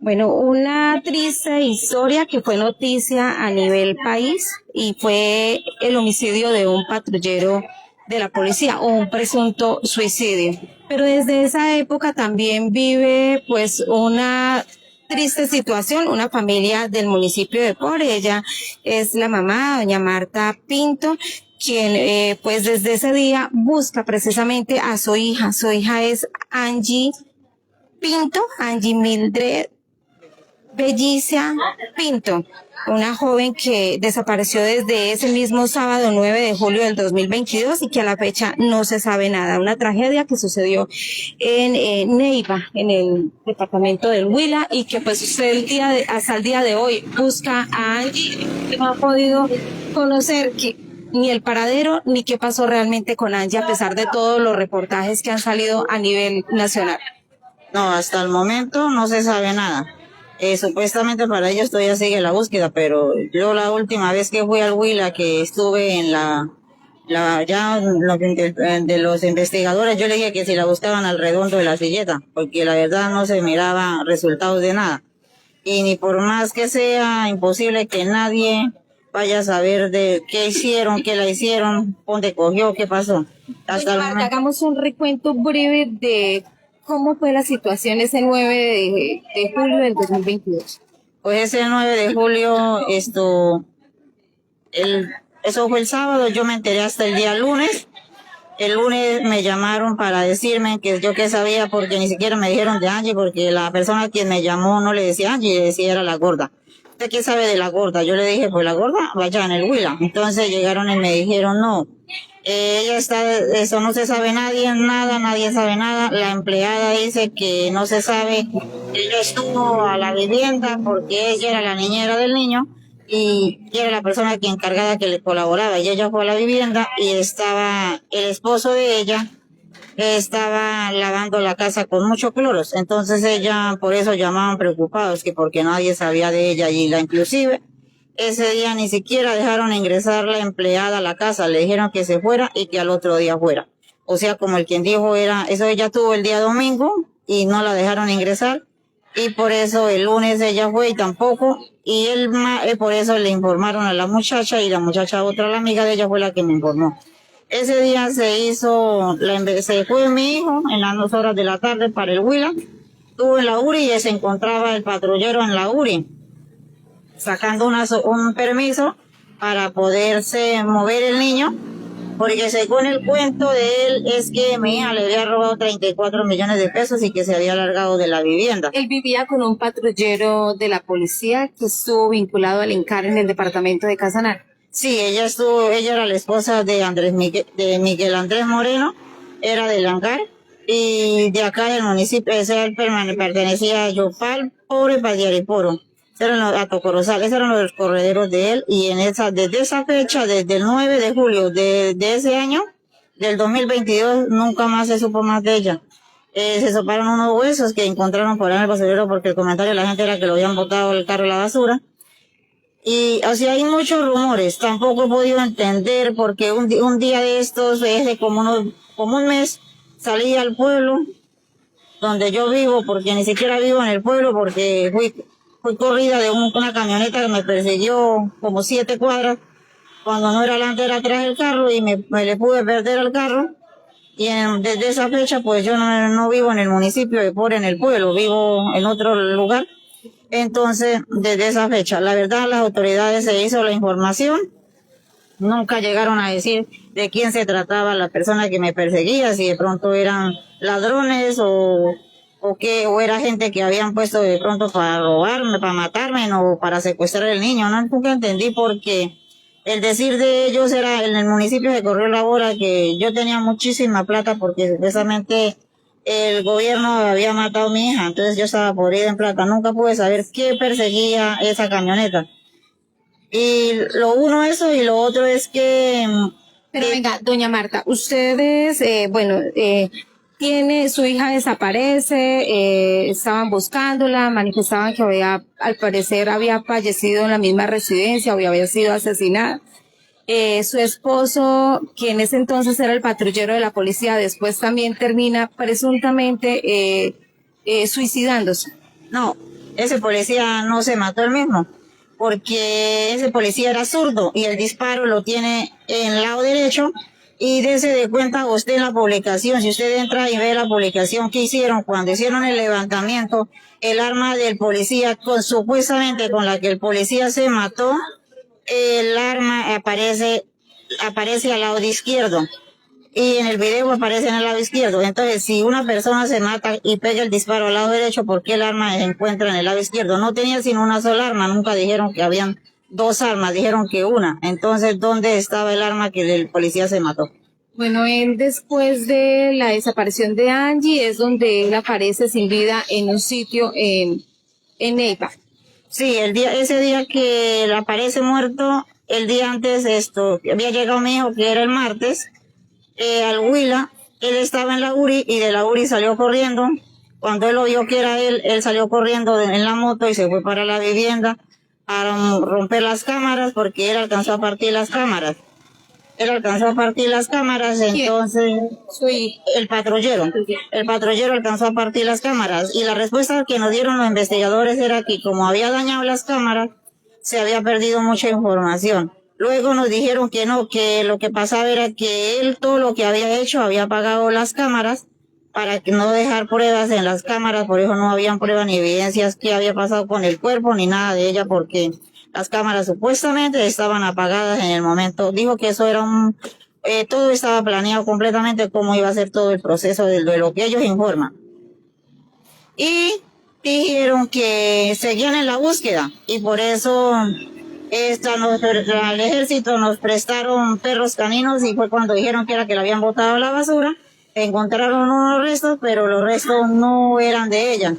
Bueno, una triste historia que fue noticia a nivel país y fue el homicidio de un patrullero de la policía o un presunto suicidio. Pero desde esa época también vive pues una triste situación, una familia del municipio de Pore. Ella es la mamá, doña Marta Pinto, quien pues desde ese día busca precisamente a su hija. Su hija es Angie Pinto, Angie Mildred Bellicia Pinto, una joven que desapareció desde ese mismo sábado 9 de julio del 2022 y que a la fecha no se sabe nada. Una tragedia que sucedió en Neiva, en el departamento del Huila, y que pues usted hasta el día de hoy busca a Angie y no ha podido conocer ni el paradero ni qué pasó realmente con Angie, a pesar de todos los reportajes que han salido a nivel nacional. No, hasta el momento no se sabe nada. Supuestamente para ellos todavía sigue la búsqueda, pero yo la última vez que fui al Huila, que estuve en de los investigadores, yo le dije que si la buscaban al redondo de la silleta, porque la verdad no se miraba resultados de nada. Y ni por más que sea imposible que nadie vaya a saber de qué hicieron, qué la hicieron, dónde cogió, qué pasó. Hasta el momento. Hagamos un recuento breve de cómo fue la situación ese 9 de julio del 2022. Pues ese 9 de julio, eso fue el sábado, yo me enteré hasta el día lunes. El lunes me llamaron para decirme que yo qué sabía, porque ni siquiera me dijeron de Angie, porque la persona quien me llamó no le decía Angie, le decía era la gorda. ¿Usted qué sabe de la gorda? Yo le dije, pues la gorda, vaya en el Huila. Entonces llegaron y me dijeron, no, ella está, eso no se sabe nadie sabe nada. La empleada dice que no se sabe, ella estuvo a la vivienda porque ella era la niñera del niño y era la persona que encargada que le colaboraba, y ella fue a la vivienda y estaba el esposo de ella, estaba lavando la casa con mucho cloros. Entonces ella, por eso llamaban preocupados, que porque nadie sabía de ella, y inclusive ese día ni siquiera dejaron ingresar la empleada a la casa, le dijeron que se fuera y que al otro día fuera. O sea, como el quien dijo era, eso ella tuvo el día domingo y no la dejaron ingresar, y por eso el lunes ella fue y tampoco, y por eso le informaron a la muchacha, y la muchacha, otra, la amiga de ella, fue la que me informó. Ese día se fue mi hijo en las 2 horas de la tarde para el Huila, estuvo en la URI y se encontraba el patrullero en la URI, sacando un permiso para poderse mover el niño, porque según el cuento de él es que mi hija le había robado 34 millones de pesos y que se había largado de la vivienda. Él vivía con un patrullero de la policía que estuvo vinculado al ENCAR en el departamento de Casanare. Sí, ella era la esposa de Miguel Andrés Moreno, era del ENCAR, y de acá del municipio, él pertenecía a Yopal, Pobre, Padiariporo. A Tocorozal, esos eran los correderos de él, y desde esa fecha, desde el 9 de julio de ese año, del 2022, nunca más se supo más de ella. Se soparon unos huesos que encontraron por ahí en el basurero, porque el comentario de la gente era que lo habían botado el carro a la basura. Y, o sea, hay muchos rumores, tampoco he podido entender, porque un día de estos, de como un mes, salí al pueblo, donde yo vivo, porque ni siquiera vivo en el pueblo, porque fui corrida de una camioneta que me persiguió como 7 cuadras, cuando no era delante, era atrás del carro, y me le pude perder el carro. Y desde esa fecha, pues yo no vivo en el municipio de Pore, en el pueblo, vivo en otro lugar. Entonces, desde esa fecha, la verdad, las autoridades se hizo la información, nunca llegaron a decir de quién se trataba la persona que me perseguía, si de pronto eran ladrones o era gente que habían puesto de pronto para robarme, para matarme, o para secuestrar el niño. No, nunca entendí, porque el decir de ellos era, en el municipio se corrió la bola que yo tenía muchísima plata, porque supuestamente el gobierno había matado a mi hija, entonces yo estaba podrida en plata. Nunca pude saber qué perseguía esa camioneta. Y lo uno eso, y lo otro es que... Pero venga, doña Marta, ustedes, su hija desaparece, estaban buscándola, manifestaban que al parecer había fallecido en la misma residencia o había sido asesinada. Su esposo, que en ese entonces era el patrullero de la policía, después también termina presuntamente suicidándose. No, ese policía no se mató él mismo, porque ese policía era zurdo y el disparo lo tiene en el lado derecho. Y dése de cuenta usted en la publicación, si usted entra y ve la publicación que hicieron cuando hicieron el levantamiento, el arma del policía, supuestamente con la que el policía se mató, el arma aparece al lado izquierdo. Y en el video aparece en el lado izquierdo. Entonces, si una persona se mata y pega el disparo al lado derecho, ¿por qué el arma se encuentra en el lado izquierdo? No tenía sino una sola arma, nunca dijeron que habían dos armas, dijeron que una. Entonces, ¿dónde estaba el arma que el policía se mató? Bueno, él después de la desaparición de Angie es donde él aparece sin vida en un sitio en Neiva. Sí, ese día que él aparece muerto, el día antes había llegado mi hijo, que era el martes, al Huila. Él estaba en la URI y de la URI salió corriendo. Cuando él lo vio que era él salió corriendo en la moto y se fue para la vivienda a romper las cámaras, porque él alcanzó a partir las cámaras. Entonces el patrullero alcanzó a partir las cámaras, y la respuesta que nos dieron los investigadores era que como había dañado las cámaras, se había perdido mucha información. Luego nos dijeron que no, que lo que pasaba era que él todo lo que había hecho había apagado las cámaras para que no dejar pruebas en las cámaras, por eso no habían pruebas ni evidencias que había pasado con el cuerpo ni nada de ella, porque las cámaras supuestamente estaban apagadas en el momento. Dijo que eso era todo estaba planeado completamente, cómo iba a ser todo el proceso de lo que ellos informan. Y dijeron que seguían en la búsqueda, y por eso al ejército nos prestaron perros caninos, y fue cuando dijeron que era que la habían botado a la basura. Encontraron unos restos, pero los restos no eran de ella.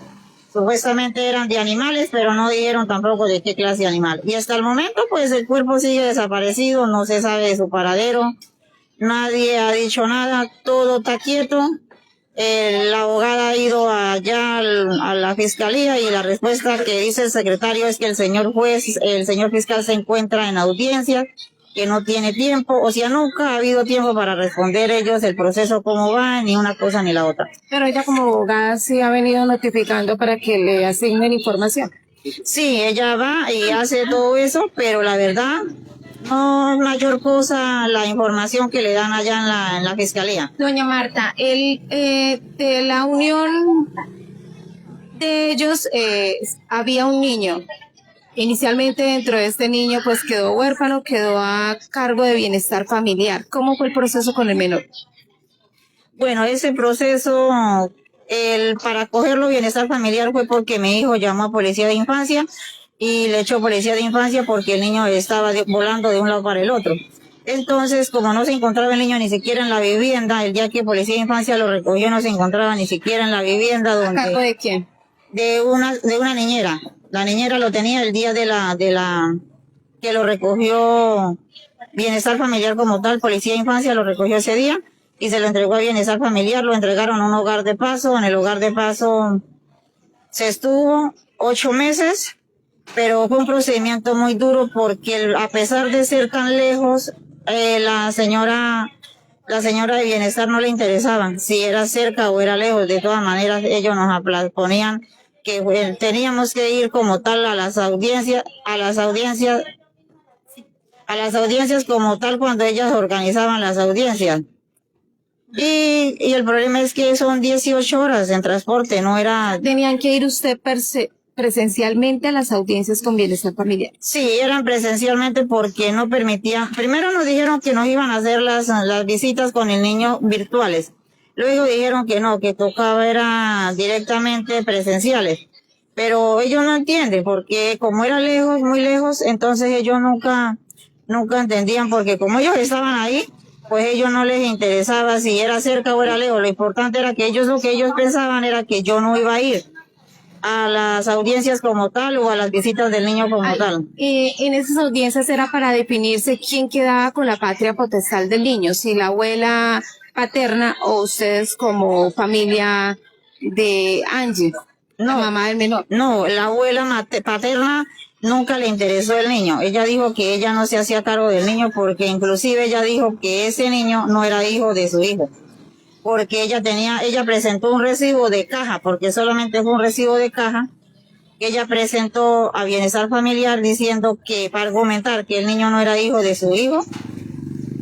Supuestamente eran de animales, pero no dijeron tampoco de qué clase de animal. Y hasta el momento, pues el cuerpo sigue desaparecido, no se sabe de su paradero, nadie ha dicho nada, todo está quieto. La abogada ha ido allá a la fiscalía, y la respuesta que dice el secretario es que el señor fiscal se encuentra en audiencia, que no tiene tiempo, o sea, nunca ha habido tiempo para responder ellos el proceso cómo va, ni una cosa ni la otra. Pero ella como abogada sí ha venido notificando para que le asignen información. Sí, ella va y hace todo eso, pero la verdad, no es mayor cosa la información que le dan allá en la fiscalía. Doña Marta, de la unión de ellos había un niño. Inicialmente dentro de este niño pues quedó huérfano, quedó a cargo de bienestar familiar. ¿Cómo fue el proceso con el menor? Bueno, ese proceso, para cogerlo bienestar familiar fue porque mi hijo llamó a policía de infancia y le echó policía de infancia porque el niño estaba volando de un lado para el otro. Entonces, como no se encontraba el niño ni siquiera en la vivienda, el día que policía de infancia lo recogió no se encontraba ni siquiera en la vivienda. ¿A cargo de quién? De una niñera. La niñera lo tenía el día que lo recogió bienestar familiar como tal, policía de infancia lo recogió ese día y se lo entregó a bienestar familiar, lo entregaron a un hogar de paso. En el hogar de paso se estuvo 8 meses, pero fue un procedimiento muy duro porque a pesar de ser tan lejos, la señora de bienestar no le interesaba si era cerca o era lejos. De todas maneras ellos nos ponían que teníamos que ir como tal a las audiencias como tal cuando ellas organizaban las audiencias. Y el problema es que son 18 horas en transporte, no era... ¿Tenían que ir usted presencialmente a las audiencias con bienestar familiar? Sí, eran presencialmente porque no permitían. Primero nos dijeron que nos iban a hacer las visitas con el niño virtuales. Luego dijeron que no, que tocaba era directamente presenciales. Pero ellos no entienden, porque como era lejos, muy lejos, entonces ellos nunca entendían, porque como ellos estaban ahí, pues ellos no les interesaba si era cerca o era lejos. Lo importante era que lo que ellos pensaban era que yo no iba a ir a las audiencias como tal o a las visitas del niño como tal. En esas audiencias era para definirse quién quedaba con la patria potestad del niño, si la abuela paterna o ustedes como familia de Angie, la mamá del menor. No, la abuela paterna nunca le interesó el niño. Ella dijo que ella no se hacía cargo del niño porque inclusive ella dijo que ese niño no era hijo de su hijo. Porque ella presentó un recibo de caja, porque solamente fue un recibo de caja, que ella presentó a Bienestar Familiar diciendo que para argumentar que el niño no era hijo de su hijo.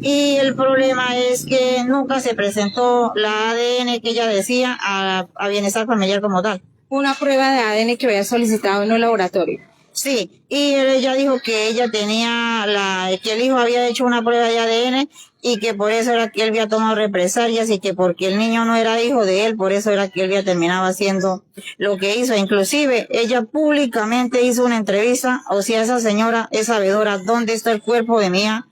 Y el problema es que nunca se presentó la ADN que ella decía a Bienestar Familiar como tal. Una prueba de ADN que había solicitado en un laboratorio. Sí, y ella dijo que ella tenía que el hijo había hecho una prueba de ADN y que por eso era que él había tomado represalias y que porque el niño no era hijo de él, por eso era que él había terminado haciendo lo que hizo. Inclusive, ella públicamente hizo una entrevista, o sea, esa señora es sabedora dónde está el cuerpo de mi hija,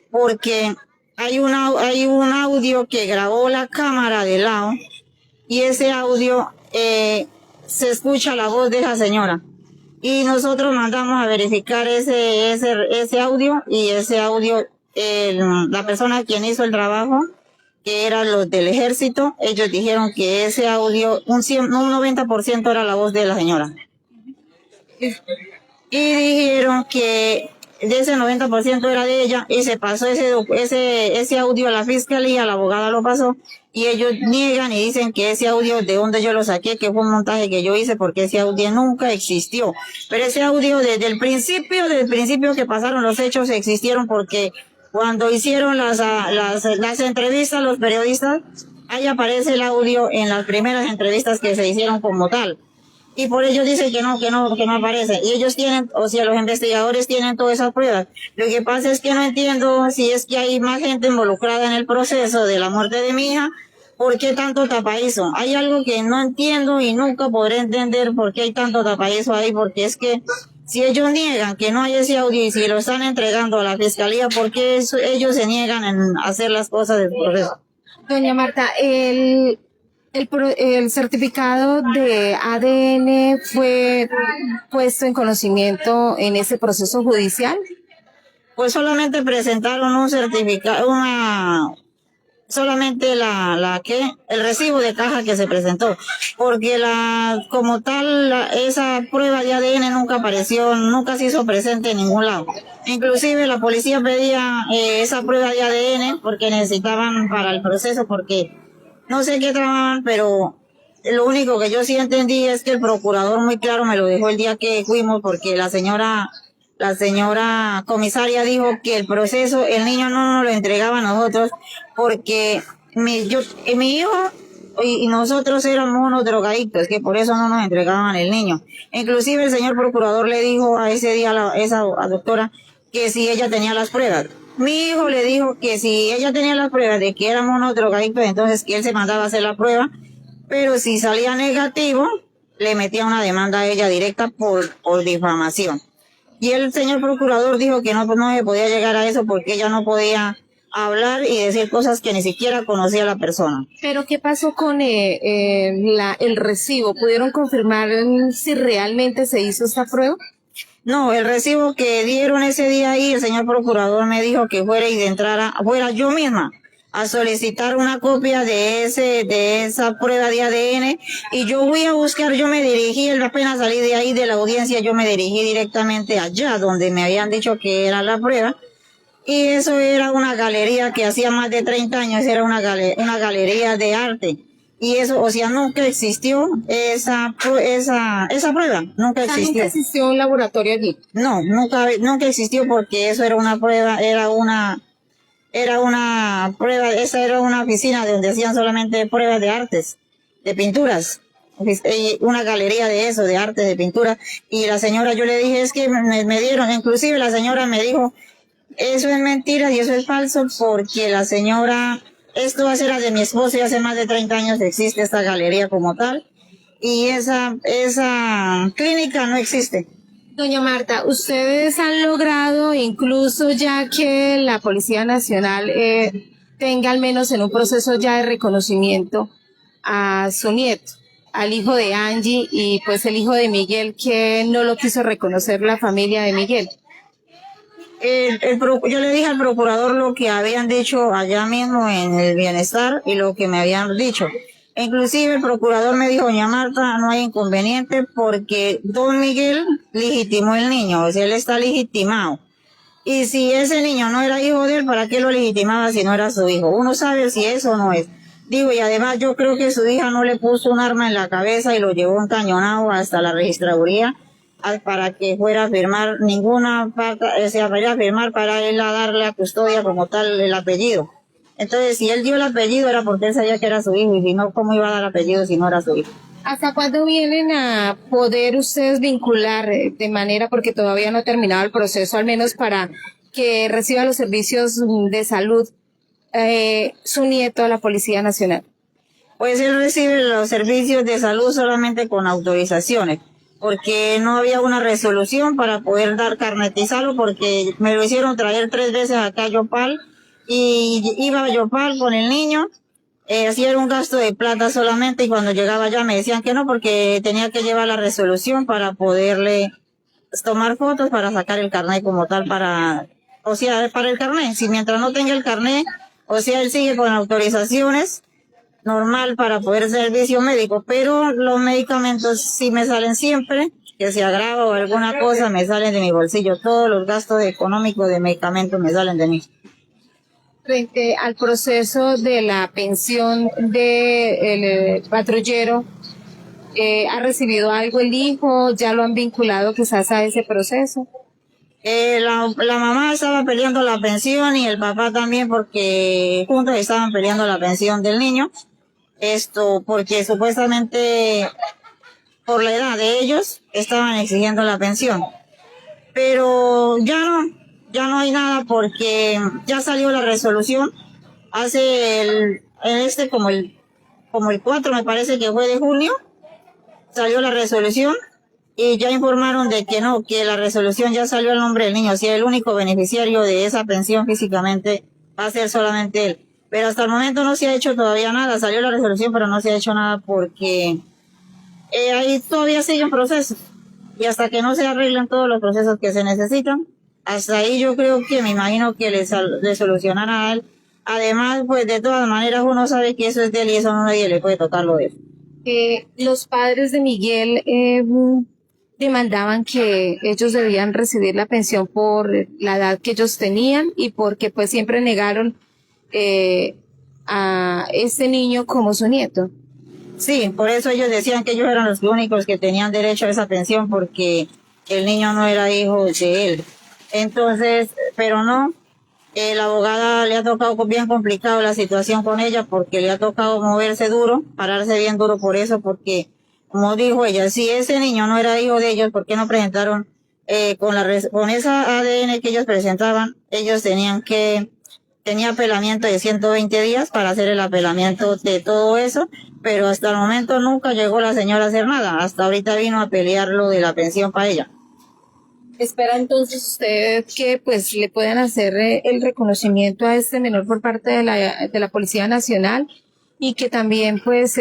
porque hay un audio que grabó la cámara de lado y ese audio se escucha la voz de esa señora. Y nosotros mandamos a verificar ese audio y ese audio, la persona quien hizo el trabajo, que eran los del ejército, ellos dijeron que ese audio, un 90% era la voz de la señora. Y dijeron que de ese 90% era de ella y se pasó ese audio a la fiscalía, la abogada lo pasó y ellos niegan y dicen que ese audio de donde yo lo saqué, que fue un montaje que yo hice porque ese audio nunca existió. Pero ese audio desde el principio que pasaron los hechos existieron porque cuando hicieron las entrevistas los periodistas, ahí aparece el audio en las primeras entrevistas que se hicieron como tal. Y por ello dicen que no aparece. Y ellos tienen, o sea, los investigadores tienen todas esas pruebas. Lo que pasa es que no entiendo si es que hay más gente involucrada en el proceso de la muerte de mi hija. ¿Por qué tanto tapaízo? Hay algo que no entiendo y nunca podré entender por qué hay tanto tapaízo ahí, porque es que si ellos niegan que no hay ese audio y si lo están entregando a la fiscalía, ¿por qué ellos se niegan en hacer las cosas del proceso? Doña Marta, el certificado de ADN fue puesto en conocimiento en ese proceso judicial. Pues solamente presentaron un certificado, solamente el recibo de caja que se presentó, porque como tal, esa prueba de ADN nunca apareció, nunca se hizo presente en ningún lado. Inclusive la policía pedía esa prueba de ADN porque necesitaban para el proceso, porque no sé qué tramaban, pero lo único que yo sí entendí es que el procurador muy claro me lo dejó el día que fuimos, porque la señora comisaria dijo que el proceso, el niño no nos lo entregaba a nosotros, porque mi hijo y nosotros éramos unos drogadictos, que por eso no nos entregaban el niño. Inclusive el señor procurador le dijo a ese día a esa doctora que si ella tenía las pruebas. Mi hijo le dijo que si ella tenía las pruebas de que éramos unos drogadictos, entonces que él se mandaba a hacer la prueba, pero si salía negativo, le metía una demanda a ella directa por difamación. Y el señor procurador dijo que no se podía llegar a eso porque ella no podía hablar y decir cosas que ni siquiera conocía la persona. ¿Pero qué pasó con el recibo? ¿Pudieron confirmar si realmente se hizo esta prueba? No, el recibo que dieron ese día ahí, el señor procurador me dijo que fuera yo misma a solicitar una copia de esa prueba de ADN y yo voy a buscar, yo me dirigí, apenas salí de ahí de la audiencia, yo me dirigí directamente allá donde me habían dicho que era la prueba y eso era una galería que hacía más de 30 años, era una galería de arte. Y eso, o sea, nunca existió esa prueba, nunca existió. ¿Nunca existió un laboratorio allí? No, nunca existió porque eso era una prueba, esa era una oficina donde hacían solamente pruebas de artes, de pinturas, una galería de eso, de arte, de pintura. Y la señora, yo le dije, es que me dieron, inclusive la señora me dijo, eso es mentira y eso es falso porque la señora... Esto era de mi esposo y hace más de 30 años existe esta galería como tal y esa clínica no existe. Doña Marta, ustedes han logrado incluso ya que la Policía Nacional tenga al menos en un proceso ya de reconocimiento a su nieto, al hijo de Angie y pues el hijo de Miguel que no lo quiso reconocer la familia de Miguel. Yo le dije al procurador lo que habían dicho allá mismo en el Bienestar y lo que me habían dicho. Inclusive el procurador me dijo, doña Marta, no hay inconveniente porque don Miguel legitimó el niño, o sea, él está legitimado. Y si ese niño no era hijo de él, ¿para qué lo legitimaba si no era su hijo? Uno sabe si eso o no es. Digo, y además yo creo que su hija no le puso un arma en la cabeza y lo llevó encañonado hasta la registraduría para que fuera a firmar ninguna parte, o sea, para ir a firmar para él a darle a custodia como tal el apellido. Entonces, si él dio el apellido era porque él sabía que era su hijo, y si no, ¿cómo iba a dar apellido si no era su hijo? ¿Hasta cuándo vienen a poder ustedes vincular de manera, porque todavía no ha terminado el proceso, al menos para que reciba los servicios de salud, su nieto a la Policía Nacional? Pues él recibe los servicios de salud solamente con autorizaciones, porque no había una resolución para poder dar carnetizarlo, porque me lo hicieron traer 3 veces acá a Yopal, y iba a Yopal con el niño, hacía un gasto de plata solamente, y cuando llegaba allá me decían que no, porque tenía que llevar la resolución para poderle tomar fotos para sacar el carnet como tal o sea, para el carnet. Si mientras no tenga el carnet, o sea, él sigue con autorizaciones normal para poder hacer servicio médico, pero los medicamentos sí me salen siempre, que se agrava o alguna cosa, me salen de mi bolsillo. Todos los gastos económicos de medicamentos me salen de mí. Frente al proceso de la pensión del patrullero, ¿ha recibido algo el hijo? ¿Ya lo han vinculado quizás a ese proceso? La mamá estaba peleando la pensión y el papá también, porque juntos estaban peleando la pensión del niño. Porque supuestamente por la edad de ellos estaban exigiendo la pensión. Pero ya no hay nada, porque ya salió la resolución como el 4 me parece que fue de junio, salió la resolución y ya informaron de que no, que la resolución ya salió al nombre del niño, o sea, el único beneficiario de esa pensión físicamente va a ser solamente él. Pero hasta el momento no se ha hecho todavía nada, salió la resolución pero no se ha hecho nada porque ahí todavía sigue un proceso, y hasta que no se arreglen todos los procesos que se necesitan, hasta ahí yo creo que me imagino que le solucionarán a él. Además, pues de todas maneras uno sabe que eso es de él y eso no nadie le puede tocarlo de él. Los padres de Miguel demandaban que ellos debían recibir la pensión por la edad que ellos tenían y porque pues siempre negaron a este niño como su nieto. Sí, por eso ellos decían que ellos eran los únicos que tenían derecho a esa pensión, porque el niño no era hijo de él. Entonces, pero no, la abogada le ha tocado bien complicado la situación con ella, porque le ha tocado moverse duro, pararse bien duro por eso, porque como dijo ella, si ese niño no era hijo de ellos, ¿por qué no presentaron con esa ADN que ellos presentaban? Ellos tenía apelamiento de 120 días para hacer el apelamiento de todo eso, pero hasta el momento nunca llegó la señora a hacer nada. Hasta ahorita vino a pelear lo de la pensión para ella. ¿Espera entonces usted que pues le puedan hacer el reconocimiento a este menor por parte de la Policía Nacional y que también pues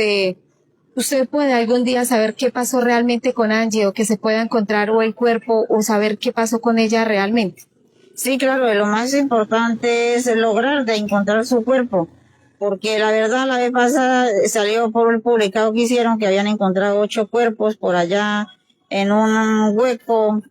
usted puede algún día saber qué pasó realmente con Angie, o que se pueda encontrar o el cuerpo o saber qué pasó con ella realmente? Sí, claro, lo más importante es lograr de encontrar su cuerpo, porque la verdad la vez pasada salió por el publicado que hicieron que habían encontrado 8 cuerpos por allá en un hueco,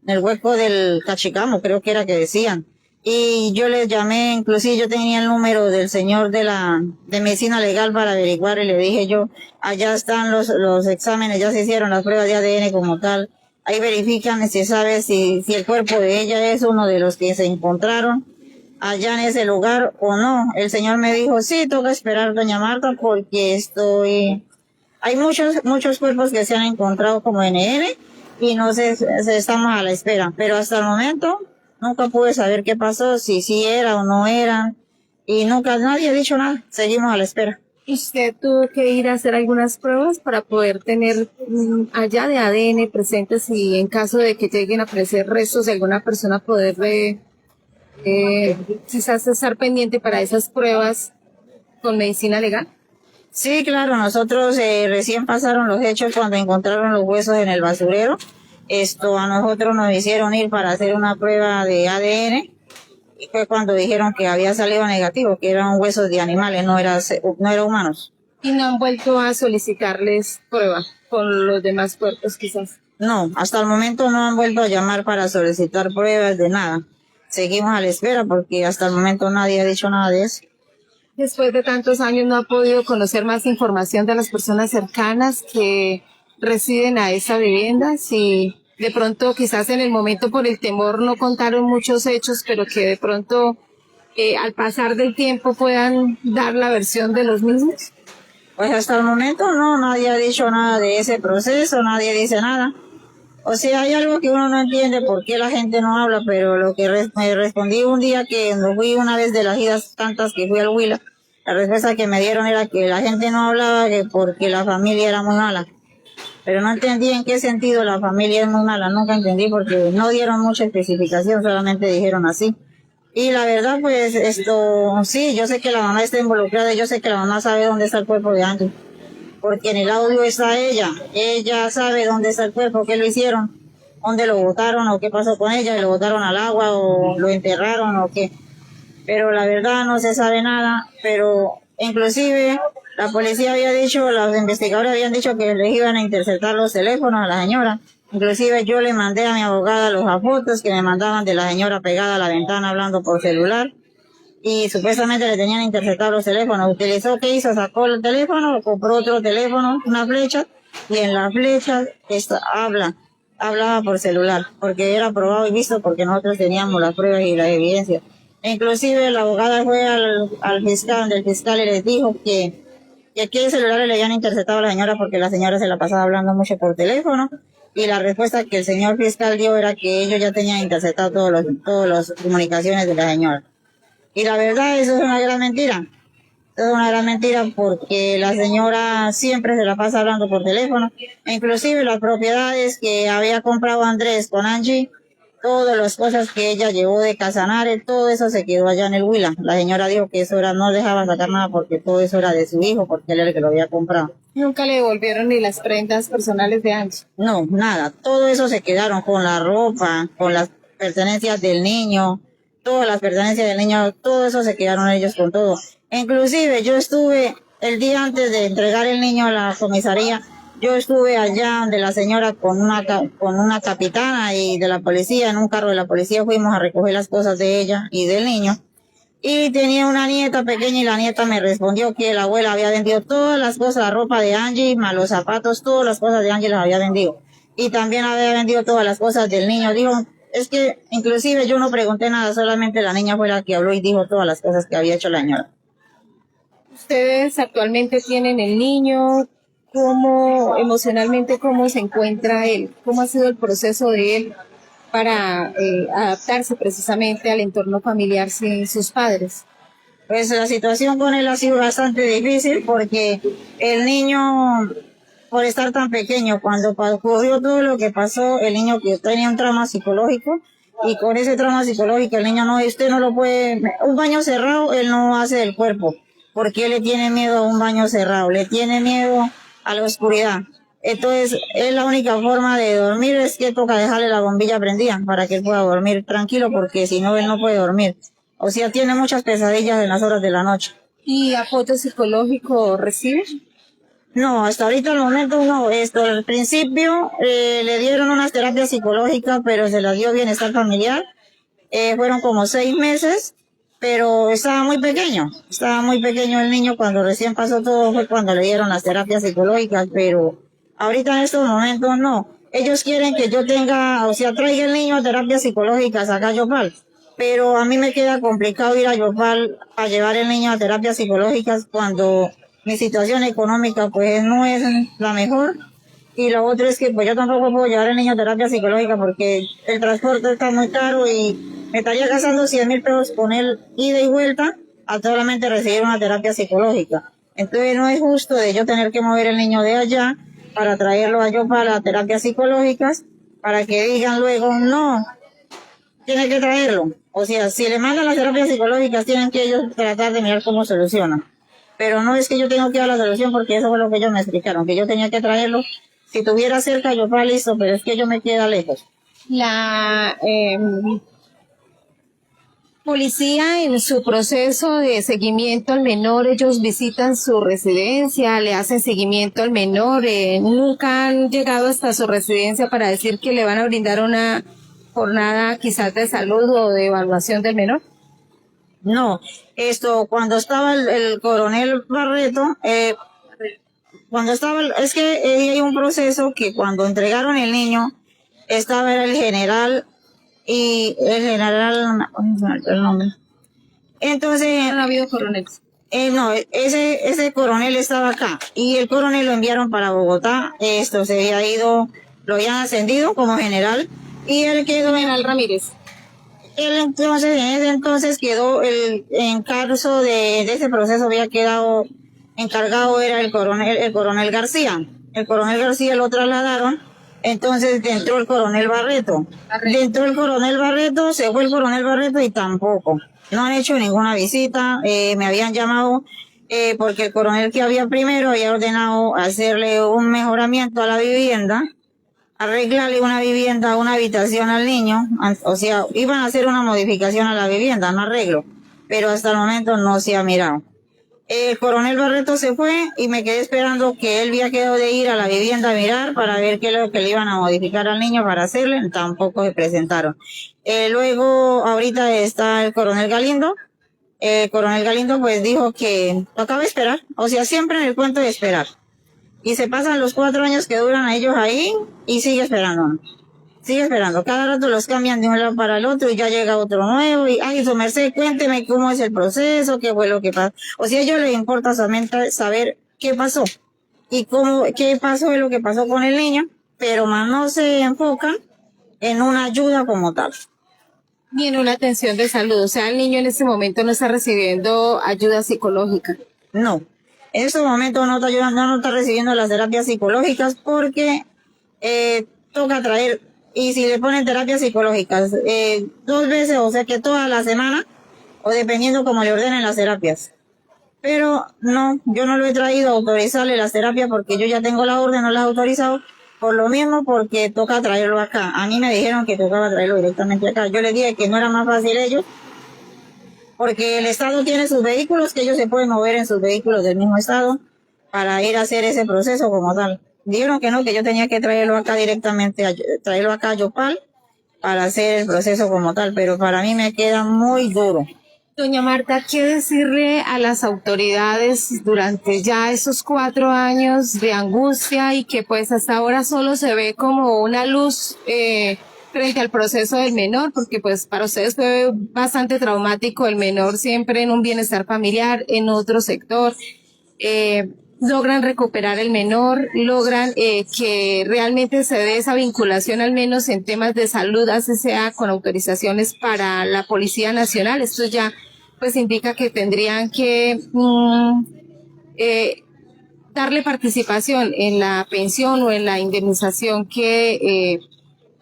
en el hueco del Cachicamo, creo que era que decían. Y yo les llamé, inclusive yo tenía el número del señor de medicina legal para averiguar, y le dije yo, allá están los exámenes, ya se hicieron las pruebas de ADN como tal. Ahí verifican, se sabe si el cuerpo de ella es uno de los que se encontraron allá en ese lugar o no. El señor me dijo, sí, toca esperar, doña Marta, porque hay muchos cuerpos que se han encontrado como NN y no estamos a la espera. Pero hasta el momento nunca pude saber qué pasó, si sí era o no era, y nunca nadie ha dicho nada. Seguimos a la espera. ¿Usted tuvo que ir a hacer algunas pruebas para poder tener allá de ADN presentes y en caso de que lleguen a aparecer restos de alguna persona poder quizás estar pendiente para esas pruebas con medicina legal? Sí, claro, nosotros recién pasaron los hechos cuando encontraron los huesos en el basurero. A nosotros nos hicieron ir para hacer una prueba de ADN. Y fue cuando dijeron que había salido negativo, que eran huesos de animales, no era humanos. ¿Y no han vuelto a solicitarles pruebas con los demás cuerpos quizás? No, hasta el momento no han vuelto a llamar para solicitar pruebas de nada. Seguimos a la espera porque hasta el momento nadie ha dicho nada de eso. Después de tantos años, ¿no ha podido conocer más información de las personas cercanas que residen a esa vivienda? Si de pronto quizás en el momento por el temor no contaron muchos hechos, pero que de pronto al pasar del tiempo puedan dar la versión de los mismos? Pues hasta el momento no, nadie ha dicho nada de ese proceso, nadie dice nada. O sea, hay algo que uno no entiende por qué la gente no habla, pero lo que me respondí un día que me fui una vez de las idas tantas que fui al Huila, la respuesta que me dieron era que la gente no hablaba que porque la familia era muy mala. Pero no entendí en qué sentido la familia es muy mala, nunca entendí porque no dieron mucha especificación, solamente dijeron así. Y la verdad, pues, sí, yo sé que la mamá está involucrada y yo sé que la mamá sabe dónde está el cuerpo de Angie. Porque en el audio está ella sabe dónde está el cuerpo, qué lo hicieron, dónde lo botaron o qué pasó con ella, lo botaron al agua o lo enterraron o qué. Pero la verdad no se sabe nada, pero inclusive la policía había dicho, los investigadores habían dicho que les iban a interceptar los teléfonos a la señora. Inclusive yo le mandé a mi abogada los fotos que me mandaban de la señora pegada a la ventana hablando por celular. Y supuestamente le tenían interceptados los teléfonos. Utilizó, ¿qué hizo? Sacó el teléfono, compró otro teléfono, una flecha, y en la flecha hablaba por celular, porque era probado y visto, porque nosotros teníamos las pruebas y la evidencia. E inclusive la abogada fue al fiscal, del fiscal, y les dijo que aquellos celulares le habían interceptado a la señora porque la señora se la pasaba hablando mucho por teléfono, y la respuesta que el señor fiscal dio era que ellos ya tenían interceptado todas las comunicaciones de la señora. Y la verdad, eso es una gran mentira. Eso es una gran mentira porque la señora siempre se la pasa hablando por teléfono. E inclusive las propiedades que había comprado Andrés con Angie, todas las cosas que ella llevó de Casanare, todo eso se quedó allá en el Huila. La señora dijo que eso no dejaba sacar nada porque todo eso era de su hijo, porque él era el que lo había comprado. ¿Nunca le devolvieron ni las prendas personales de Angie? No, nada. Todo eso se quedaron con la ropa, con las pertenencias del niño. Todas las pertenencias del niño, todo eso se quedaron ellos con todo. Inclusive yo estuve el día antes de entregar el niño a la comisaría, yo estuve allá donde la señora con una capitana y de la policía, en un carro de la policía fuimos a recoger las cosas de ella y del niño. Y tenía una nieta pequeña y la nieta me respondió que la abuela había vendido todas las cosas, la ropa de Angie, más los zapatos, todas las cosas de Angie las había vendido. Y también había vendido todas las cosas del niño. Dijo, es que inclusive yo no pregunté nada, solamente la niña fue la que habló y dijo todas las cosas que había hecho la señora. ¿Ustedes actualmente tienen el niño? ¿Cómo emocionalmente cómo se encuentra él? ¿Cómo ha sido el proceso de él para adaptarse precisamente al entorno familiar sin sus padres? Pues la situación con él ha sido bastante difícil porque el niño, por estar tan pequeño, cuando ocurrió todo lo que pasó, el niño que tenía un trauma psicológico, y con ese trauma psicológico el niño usted no lo puede, un baño cerrado él no hace del cuerpo, porque él le tiene miedo a un baño cerrado, le tiene miedo a la oscuridad. Entonces, es la única forma de dormir es que toca dejarle la bombilla prendida para que él pueda dormir tranquilo, porque si no, él no puede dormir. O sea, tiene muchas pesadillas en las horas de la noche. ¿Y apoyo psicológico recibe? No, hasta ahorita al momento no. Al principio le dieron unas terapias psicológicas, pero se las dio bienestar familiar. Fueron como 6 meses, pero estaba muy pequeño. Estaba muy pequeño el niño cuando recién pasó todo, fue cuando le dieron las terapias psicológicas, pero ahorita en estos momentos no. Ellos quieren que yo traiga el niño a terapias psicológicas acá a Yopal. Pero a mí me queda complicado ir a Yopal a llevar el niño a terapias psicológicas cuando mi situación económica pues no es la mejor. Y lo otro es que pues yo tampoco puedo llevar al niño a terapia psicológica porque el transporte está muy caro y me estaría gastando 100,000 pesos con él ida y vuelta a solamente recibir una terapia psicológica. Entonces no es justo de yo tener que mover el niño de allá para traerlo a Yopal a terapias psicológicas para que digan luego, no, tiene que traerlo. O sea, si le mandan las terapias psicológicas, tienen que ellos tratar de mirar cómo solucionan. Pero no es que yo tengo que dar la solución, porque eso fue lo que ellos me explicaron, que yo tenía que traerlo. Si tuviera cerca, yo fuera listo, pero es que yo me queda lejos. La policía en su proceso de seguimiento al menor, ellos visitan su residencia, le hacen seguimiento al menor, nunca han llegado hasta su residencia para decir que le van a brindar una jornada quizás de salud o de evaluación del menor. No, cuando estaba el coronel Barreto, es que hay un proceso que cuando entregaron el niño, estaba el general y el general, no se me olvidó el nombre. Entonces, ¿Han habido coroneles? no, ese coronel estaba acá y el coronel lo enviaron para Bogotá. Esto se había ido, lo habían ascendido como general y él quedó General Ramírez. él entonces, en ese entonces quedó en caso de ese proceso había quedado encargado era el coronel García. El coronel García lo trasladaron, entonces entró el coronel Barreto. Dentro el coronel Barreto, se fue el coronel Barreto y tampoco. No han hecho ninguna visita, me habían llamado porque el coronel que había primero había ordenado hacerle un mejoramiento a la vivienda, arreglarle una vivienda, una habitación al niño, o sea, iban a hacer una modificación a la vivienda, no arreglo, pero hasta el momento no se ha mirado. El coronel Barreto se fue y me quedé esperando que él había quedado de ir a la vivienda a mirar para ver qué es lo que le iban a modificar al niño para hacerle, tampoco se presentaron. Luego, ahorita está el coronel Galindo. El coronel Galindo pues dijo que tocaba esperar, o sea, siempre en el cuento de esperar. Y se pasan los 4 años que duran a ellos ahí y sigue esperando. Sigue esperando. Cada rato los cambian de un lado para el otro y ya llega otro nuevo. Y, ay, su merced, cuénteme cómo es el proceso, qué fue lo que pasó. O sea, a ellos les importa solamente saber qué pasó y qué pasó de lo que pasó con el niño, pero más no se enfocan en una ayuda como tal. Y en una atención de salud, o sea, el niño en este momento no está recibiendo ayuda psicológica. No, en estos momentos no está ayudando, no está recibiendo las terapias psicológicas porque toca traer, y si le ponen terapias psicológicas 2 veces, o sea que toda la semana, o dependiendo como le ordenen las terapias. Pero no, yo no lo he traído a autorizarle las terapias porque yo ya tengo la orden, no las he autorizado, por lo mismo porque toca traerlo acá. A mí me dijeron que tocaba traerlo directamente acá. Yo les dije que no era más fácil ellos, porque el Estado tiene sus vehículos, que ellos se pueden mover en sus vehículos del mismo Estado para ir a hacer ese proceso como tal. Dijeron que no, que yo tenía que traerlo acá directamente, traerlo acá a Yopal para hacer el proceso como tal, pero para mí me queda muy duro. Doña Marta, ¿qué decirle a las autoridades durante ya esos 4 años de angustia y que pues hasta ahora solo se ve como una luz frente al proceso del menor? Porque pues para ustedes fue bastante traumático el menor siempre en un bienestar familiar, en otro sector. Logran recuperar el menor, logran que realmente se dé esa vinculación al menos en temas de salud, así sea con autorizaciones para la Policía Nacional. Esto ya pues indica que tendrían que darle participación en la pensión o en la indemnización que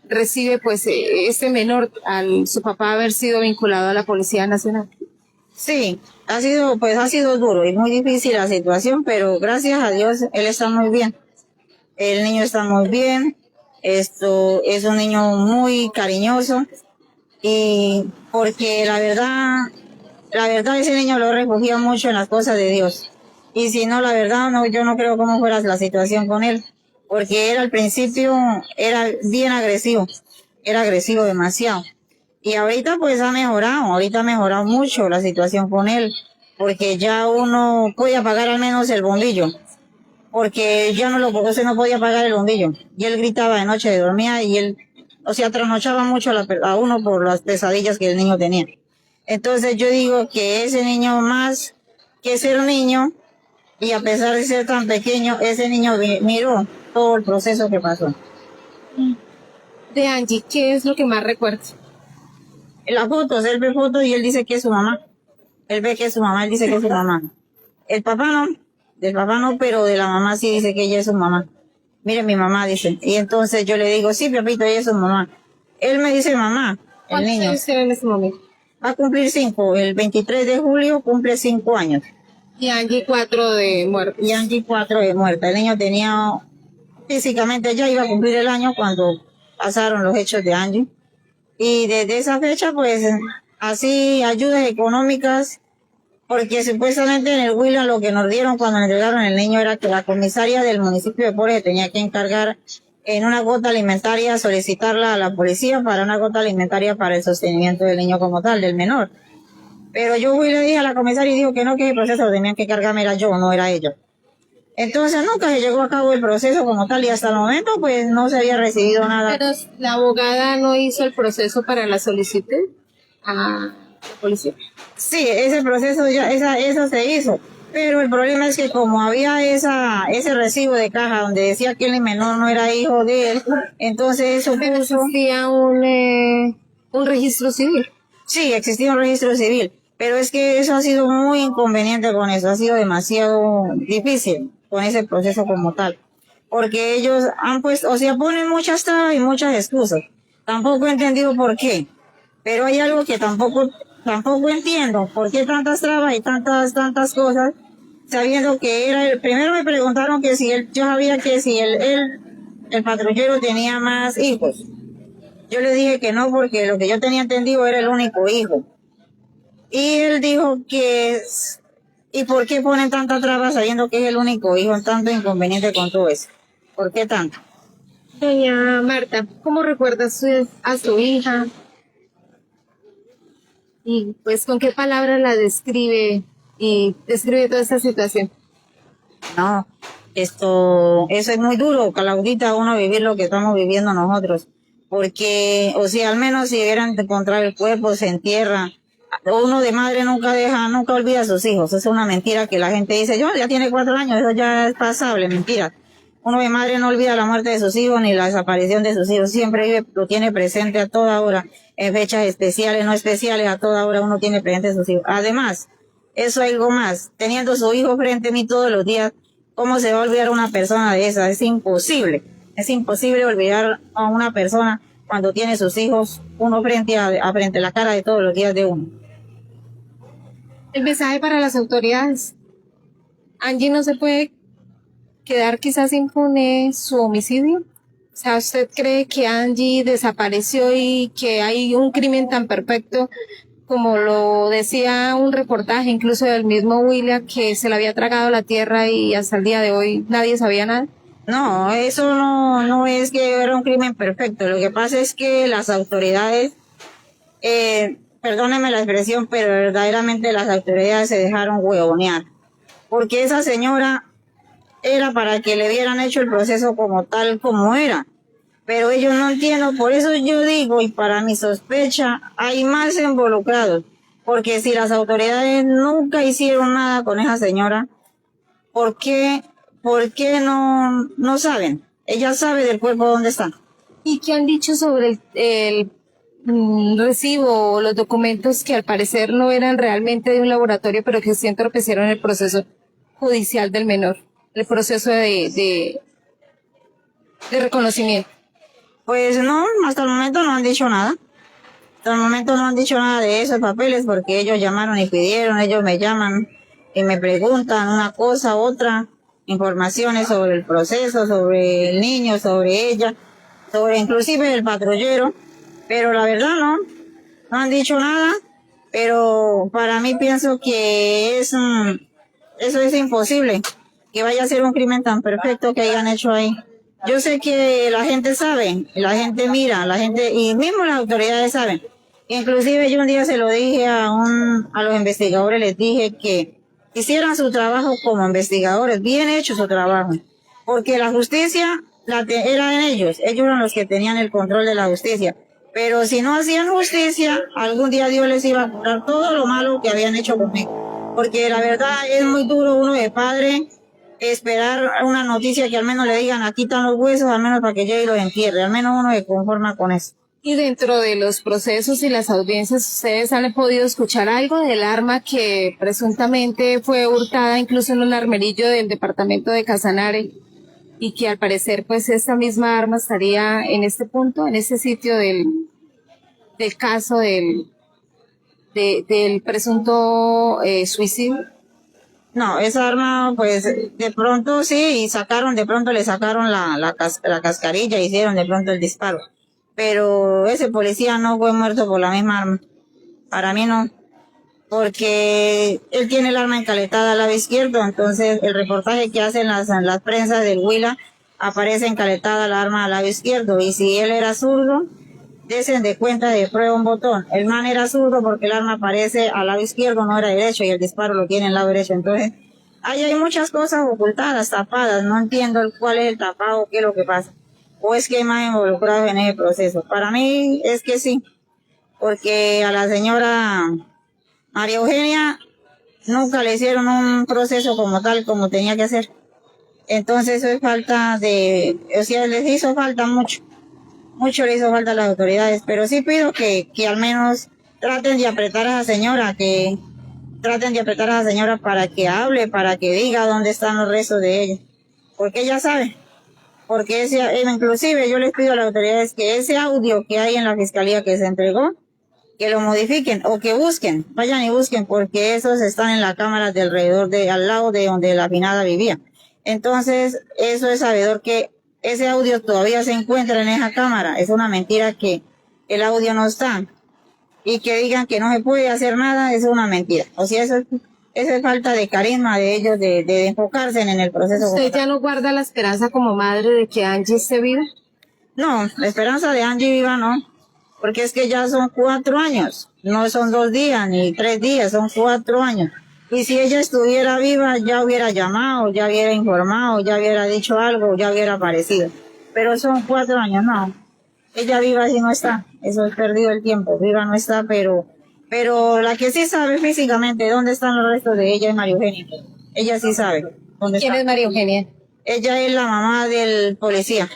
recibe pues este menor al su papá haber sido vinculado a la Policía Nacional. Sí, ha sido duro y muy difícil la situación, pero gracias a Dios él está muy bien. El niño está muy bien. Esto es un niño muy cariñoso y porque la verdad ese niño lo refugia mucho en las cosas de Dios. Y si no, la verdad no, yo no creo cómo fuera la situación con él, porque él al principio era bien agresivo, era agresivo demasiado. Y ahorita pues ha mejorado mucho la situación con él, porque ya uno puede apagar al menos el bombillo, porque ya usted no podía apagar el bombillo. Y él gritaba de noche, dormía y él, o sea, trasnochaba mucho a uno por las pesadillas que el niño tenía. Entonces yo digo que ese niño más que ser niño, y a pesar de ser tan pequeño, ese niño miró todo el proceso que pasó. De Angie, ¿qué es lo que más recuerdas? Las fotos, él ve fotos y él dice que es su mamá. Él ve que es su mamá, él dice que es su mamá. El papá no, del papá no, pero de la mamá sí dice que ella es su mamá. Mire, mi mamá dice. Y entonces yo le digo, sí, papito, ella es su mamá. Él me dice mamá, el niño. ¿Cuántos años tiene en ese momento? Va a cumplir 5, el 23 de julio cumple 5 años. Y Angie 4 de muerte. Y Angie 4 de muerta. El niño tenía, físicamente ya iba a cumplir el año cuando pasaron los hechos de Angie. Y desde esa fecha, pues, así ayudas económicas, porque supuestamente en el Huila lo que nos dieron cuando nos entregaron el niño era que la comisaria del municipio de Pores tenía que encargar en una gota alimentaria, solicitarla a la policía para una gota alimentaria para el sostenimiento del niño como tal, del menor. Pero yo fui y le dije a la comisaria y dijo que no, que el proceso lo tenían que cargarme era yo, no era ellos. Entonces nunca se llegó a cabo el proceso como tal y hasta el momento pues no se había recibido nada. Pero la abogada no hizo el proceso para la solicitud a la policía. Sí, ese proceso ya, eso se hizo. Pero el problema es que como había ese recibo de caja donde decía que el menor no era hijo de él, entonces eso Pero puso... existía un registro civil. Sí, existía un registro civil, pero es que eso ha sido muy inconveniente con eso, ha sido demasiado difícil con ese proceso como tal, porque ellos han puesto, o sea, ponen muchas trabas y muchas excusas. Tampoco he entendido por qué, pero hay algo que tampoco entiendo, por qué tantas trabas y tantas cosas, sabiendo que primero me preguntaron que si yo sabía que si el patrullero tenía más hijos. Yo le dije que no, porque lo que yo tenía entendido era el único hijo. Y él dijo ¿y por qué ponen tanta traba sabiendo que es el único hijo, tanto inconveniente con todo eso? ¿Por qué tanto? Doña Marta, ¿cómo recuerdas a su hija? Y pues, ¿con qué palabras la describe y describe toda esta situación? No, eso es muy duro, Claudita, uno vivir lo que estamos viviendo nosotros. Porque, o sea, al menos si hubieran encontrado el cuerpo, se entierra. Uno de madre nunca olvida a sus hijos. Es una mentira que la gente dice, yo ya tiene 4 años, eso ya es pasable, mentira. Uno de madre no olvida la muerte de sus hijos ni la desaparición de sus hijos. Siempre lo tiene presente a toda hora. En fechas especiales, no especiales, a toda hora uno tiene presente a sus hijos. Además, eso es algo más. Teniendo su hijo frente a mí todos los días, ¿cómo se va a olvidar una persona de esa? Es imposible. Es imposible olvidar a una persona cuando tiene sus hijos uno frente a la cara de todos los días de uno. El mensaje para las autoridades. Angie no se puede quedar quizás impune su homicidio. O sea, ¿usted cree que Angie desapareció y que hay un crimen tan perfecto como lo decía un reportaje incluso del mismo William, que se le había tragado la tierra y hasta el día de hoy nadie sabía nada? No, eso no es que era un crimen perfecto. Lo que pasa es que las autoridades, perdónenme la expresión, pero verdaderamente las autoridades se dejaron huevonear. Porque esa señora era para que le hubieran hecho el proceso como tal como era. Pero ellos no entienden, por eso yo digo, y para mi sospecha, hay más involucrados. Porque si las autoridades nunca hicieron nada con esa señora, ¿por qué no saben? Ella sabe del cuerpo dónde está. ¿Y qué han dicho sobre el recibo o los documentos que al parecer no eran realmente de un laboratorio, pero que sí entorpecieron el proceso judicial del menor, el proceso de reconocimiento? Pues no, hasta el momento no han dicho nada. Hasta el momento no han dicho nada de esos papeles porque ellos llamaron y pidieron, ellos me llaman y me preguntan una cosa, otra, informaciones sobre el proceso, sobre el niño, sobre ella, sobre inclusive el patrullero, pero la verdad no han dicho nada, pero para mí pienso que eso es imposible, que vaya a ser un crimen tan perfecto que hayan hecho ahí. Yo sé que la gente sabe, la gente mira, la gente, y mismo las autoridades saben. Inclusive yo un día se lo dije a los investigadores, les dije que hicieran su trabajo como investigadores, bien hecho su trabajo, porque la justicia era en ellos eran los que tenían el control de la justicia. Pero si no hacían justicia, algún día Dios les iba a cobrar todo lo malo que habían hecho conmigo. Porque la verdad es muy duro uno de padre esperar una noticia que al menos le digan aquí están los huesos, al menos para que llegue y los entierre. Al menos uno se conforma con eso. Y dentro de los procesos y las audiencias, ¿ustedes han podido escuchar algo del arma que presuntamente fue hurtada incluso en un armerillo del departamento de Casanare y que al parecer pues esta misma arma estaría en este punto, en ese sitio del caso del presunto suicidio? No, esa arma, pues, de pronto sí, de pronto le sacaron la cascarilla, hicieron de pronto el disparo. Pero ese policía no fue muerto por la misma arma. Para mí no. Porque él tiene el arma encaletada al lado izquierdo, entonces el reportaje que hacen las prensas del Huila aparece encaletada la arma al lado izquierdo. Y si él era zurdo, desen de cuenta de prueba un botón. El man era zurdo porque el arma aparece al lado izquierdo, no era derecho, y el disparo lo tiene al lado derecho. Entonces, ahí hay muchas cosas ocultadas, tapadas, no entiendo cuál es el tapado, qué es lo que pasa. O es que hay más involucrados en ese proceso. Para mí es que sí, porque a la señora María Eugenia nunca le hicieron un proceso como tal, como tenía que hacer. Entonces eso es falta de, o sea, les hizo falta mucho, mucho le hizo falta a las autoridades, pero sí pido que al menos traten de apretar a esa señora, que traten de apretar a esa señora para que hable, para que diga dónde están los restos de ella, porque ella sabe, porque inclusive yo les pido a las autoridades que ese audio que hay en la fiscalía que se entregó, que lo modifiquen o que busquen, vayan y busquen, porque esos están en la cámara de alrededor al lado de donde la finada vivía. Entonces, eso es sabedor que ese audio todavía se encuentra en esa cámara. Es una mentira que el audio no está. Y que digan que no se puede hacer nada, es una mentira. O sea, eso es falta de carisma de ellos, de enfocarse en el proceso. ¿Usted ya no guarda la esperanza como madre de que Angie esté viva? No, la esperanza de Angie viva no. Porque es que ya son 4 años. No son 2 días ni 3 días, son 4 años. Y si ella estuviera viva, ya hubiera llamado, ya hubiera informado, ya hubiera dicho algo, ya hubiera aparecido. Pero son 4 años, no. Ella viva sí no está. Eso es perdido el tiempo. Viva no está, pero la que sí sabe físicamente dónde están los restos de ella es María Eugenia. Ella sí sabe dónde ¿Quién está. es María Eugenia? Ella es la mamá del policía.